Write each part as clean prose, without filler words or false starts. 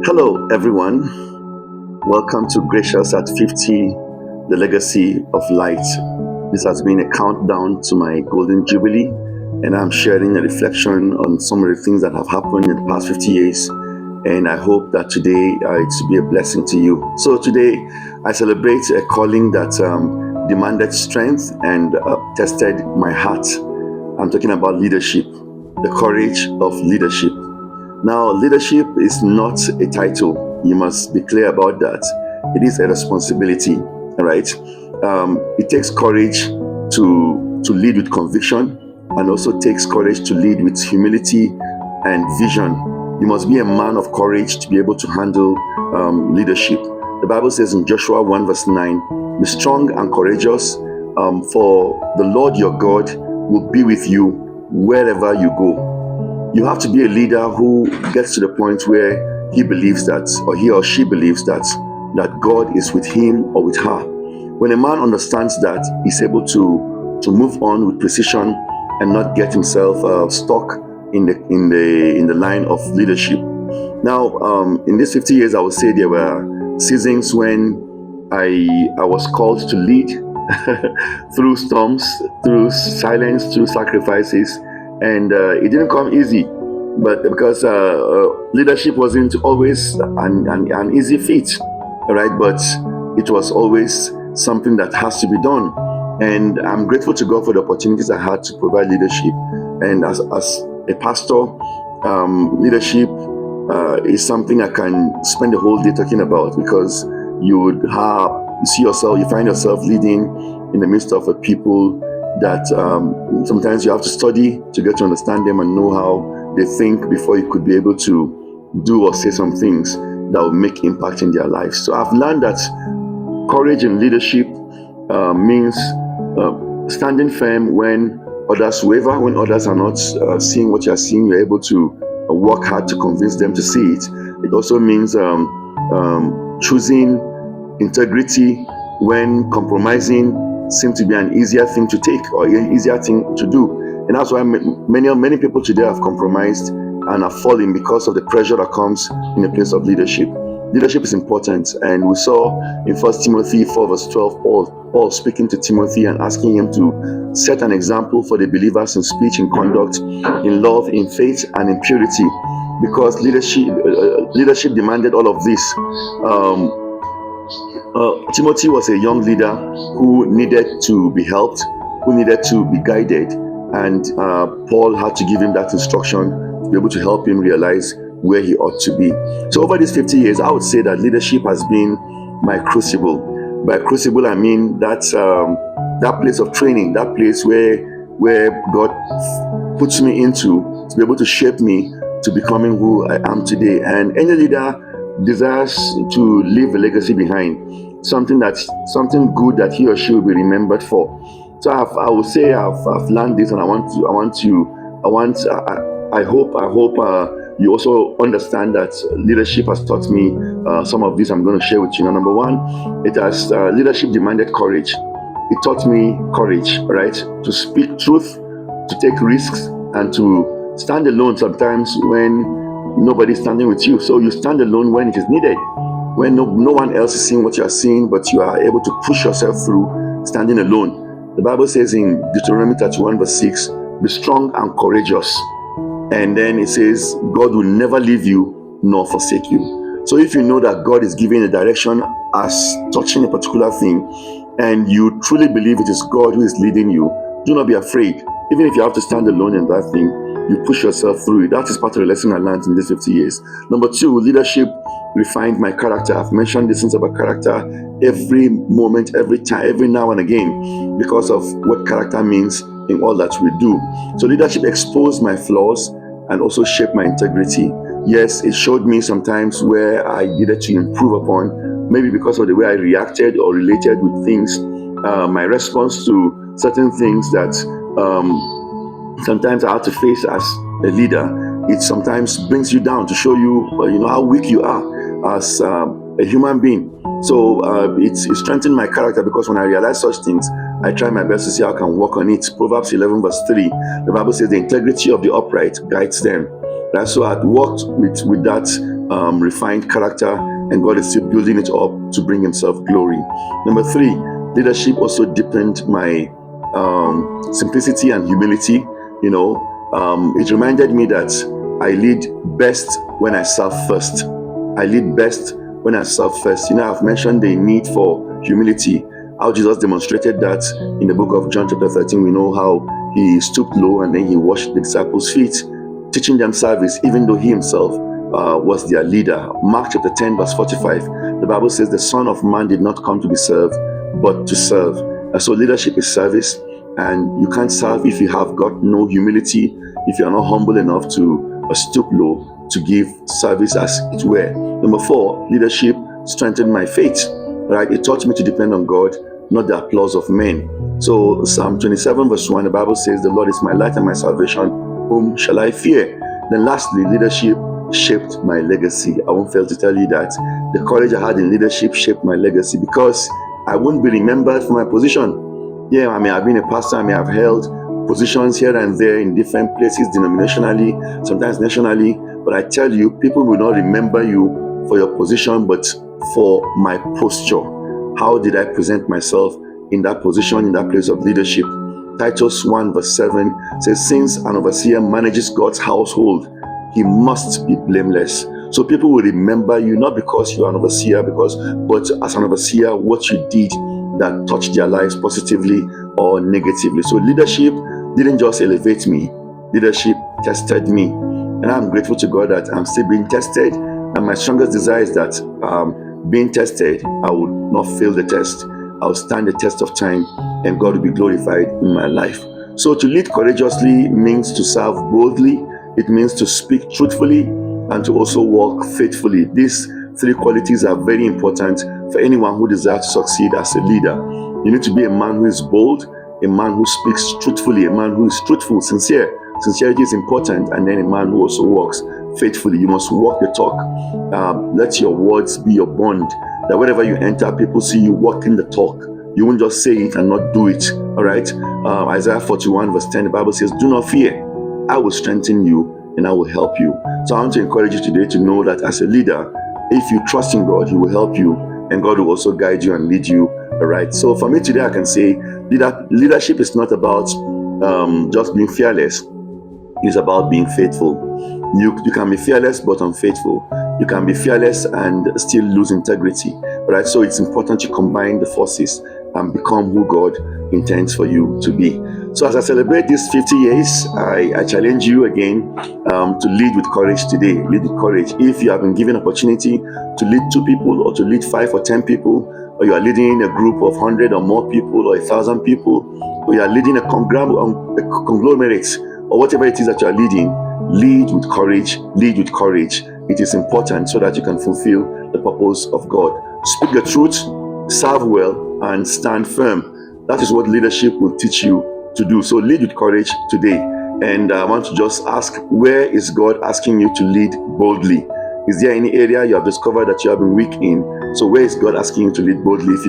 Hello, everyone. Welcome to Gracious at 50, the Legacy of Light. This has been a countdown to my Golden Jubilee, and I'm sharing a reflection on some of the things that have happened in the past 50 years. And I hope that today it will be a blessing to you. So, today I celebrate a calling that demanded strength and tested my heart. I'm talking about leadership, the courage of leadership. Now, leadership is not a title. You must be clear about that. It is a responsibility, all right? It takes courage to lead with conviction, and also takes courage to lead with humility and vision. You must be a man of courage to be able to handle leadership. The Bible says in Joshua 1 verse 9, be strong and courageous, for the Lord your God will be with you wherever you go. You have to be a leader who gets to the point where he believes that, or he or she believes that God is with him or with her. When a man understands that, he's able to move on with precision and not get himself stuck in the line of leadership. Now, in these 50 years, I would say there were seasons when I was called to lead through storms, through silence, through sacrifices. And it didn't come easy, but because leadership wasn't always an easy feat, right? But it was always something that has to be done. And I'm grateful to God for the opportunities I had to provide leadership. And as a pastor, leadership is something I can spend the whole day talking about, because you find yourself leading in the midst of a people that sometimes you have to study to get to understand them and know how they think before you could be able to do or say some things that will make impact in their lives. So I've learned that courage in leadership means standing firm when others waver, when others are not seeing what you're seeing. You're able to work hard to convince them to see it. It also means choosing integrity when compromising seems to be an easier thing to take or an easier thing to do. And that's why many people today have compromised and are falling, because of the pressure that comes in the place of leadership. Leadership is important, and we saw in 1 Timothy 4 verse 12, Paul speaking to Timothy and asking him to set an example for the believers in speech, in conduct, in love, in faith, and in purity, because leadership demanded all of this. Timothy was a young leader who needed to be helped, who needed to be guided, and Paul had to give him that instruction to be able to help him realize where he ought to be. So over these 50 years, I would say that leadership has been my crucible. By crucible, I mean that place of training, that place where God puts me into to be able to shape me to becoming who I am today. And any leader desires to leave a legacy behind, something good that he or she will be remembered for. So I would say I've learned this, and I hope you also understand that leadership has taught me some of this I'm going to share with you. Now, number one, leadership demanded courage. It taught me courage, right? To speak truth, to take risks, and to stand alone sometimes when nobody's standing with you. So you stand alone when it is needed, when no one else is seeing what you are seeing, but you are able to push yourself through standing alone. The Bible says in Deuteronomy 31 verse 6, be strong and courageous. And then it says, God will never leave you nor forsake you. So if you know that God is giving a direction as touching a particular thing, and you truly believe it is God who is leading you, do not be afraid. Even if you have to stand alone in that thing, you push yourself through it. That is part of the lesson I learned in these 50 years. Number two, leadership refined my character. I've mentioned these things about character every moment, every time, every now and again, because of what character means in all that we do. So leadership exposed my flaws and also shaped my integrity. Yes, it showed me sometimes where I needed to improve upon, maybe because of the way I reacted or related with things, my response to certain things that sometimes I have to face as a leader. It sometimes brings you down to show you, how weak you are as a human being. So it strengthened my character, because when I realize such things, I try my best to see how I can work on it. Proverbs 11 verse 3, the Bible says the integrity of the upright guides them. Right? So I'd worked with that refined character, and God is still building it up to bring himself glory. Number 3, leadership also deepened my simplicity and humility. It reminded me that I lead best when I serve first. I lead best when I serve first. I've mentioned the need for humility, how Jesus demonstrated that in the book of John chapter 13. We know how he stooped low and then he washed the disciples' feet, teaching them service, even though he himself was their leader. Mark chapter 10 verse 45, the Bible says the Son of Man did not come to be served, but to serve. So leadership is service, and you can't serve if you have got no humility, if you are not humble enough to stoop low to give service as it were. Number 4, leadership strengthened my faith. Right? It taught me to depend on God, not the applause of men. So Psalm 27 verse 1, the Bible says, the Lord is my light and my salvation, whom shall I fear? Then lastly, leadership shaped my legacy. I won't fail to tell you that the courage I had in leadership shaped my legacy, because I wouldn't be remembered for my position. Yeah, I may have been a pastor, I may have held positions here and there in different places, denominationally, sometimes nationally, but I tell you, people will not remember you for your position, but for my posture. How did I present myself in that position, in that place of leadership? Titus 1 verse 7 says, since an overseer manages God's household, he must be blameless. So people will remember you not because you are an overseer, but as an overseer, what you did that touched their lives positively or negatively. So leadership didn't just elevate me, leadership tested me. And I'm grateful to God that I'm still being tested. And my strongest desire is that being tested, I will not fail the test. I'll stand the test of time, and God will be glorified in my life. So to lead courageously means to serve boldly. It means to speak truthfully and to also walk faithfully. These 3 qualities are very important for anyone who desires to succeed as a leader. You need to be a man who is bold, a man who speaks truthfully, a man who is truthful, sincere. Sincerity is important, and then a man who also walks faithfully. You must walk the talk. Let your words be your bond, that wherever you enter, people see you walking the talk. You won't just say it and not do it. All right. Isaiah 41 verse 10, the Bible says, do not fear, I will strengthen you and I will help you. So I want to encourage you today to know that as a leader, if you trust in God, he will help you, and God will also guide you and lead you. All right. So for me today, I can say leadership is not about just being fearless. It's about being faithful. You can be fearless but unfaithful. You can be fearless and still lose integrity. Right? So it's important to combine the forces and become who God intends for you to be. So as I celebrate these 50 years, I challenge you again to lead with courage today. Lead with courage. If you have been given opportunity to lead 2 people or to lead 5 or 10 people, or you are leading a group of 100 or more people or 1,000 people, or you are leading a conglomerate, or whatever it is that you are leading, lead with courage. Lead with courage. It is important so that you can fulfill the purpose of God. Speak the truth, serve well, and stand firm. That is what leadership will teach you to do. So lead with courage today. And I want to just ask, where is God asking you to lead boldly? Is there any area you have discovered that you have been weak in? So where is God asking you to lead boldly? If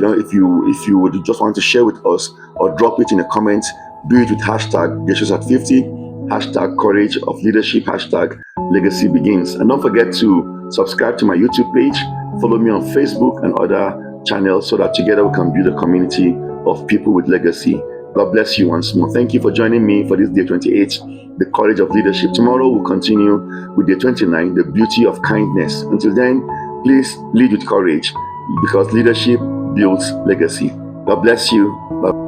you would just want to share with us or drop it in a comment, do it with hashtag #Gracious@50, hashtag courage of leadership, hashtag legacy begins. And don't forget to subscribe to my YouTube page, follow me on Facebook and other channels so that together we can build a community of people with legacy. God bless you once more. Thank you for joining me for this day 28, the courage of leadership. Tomorrow we'll continue with day 29, the beauty of kindness. Until then, please lead with courage, because leadership builds legacy. God bless you. Bye.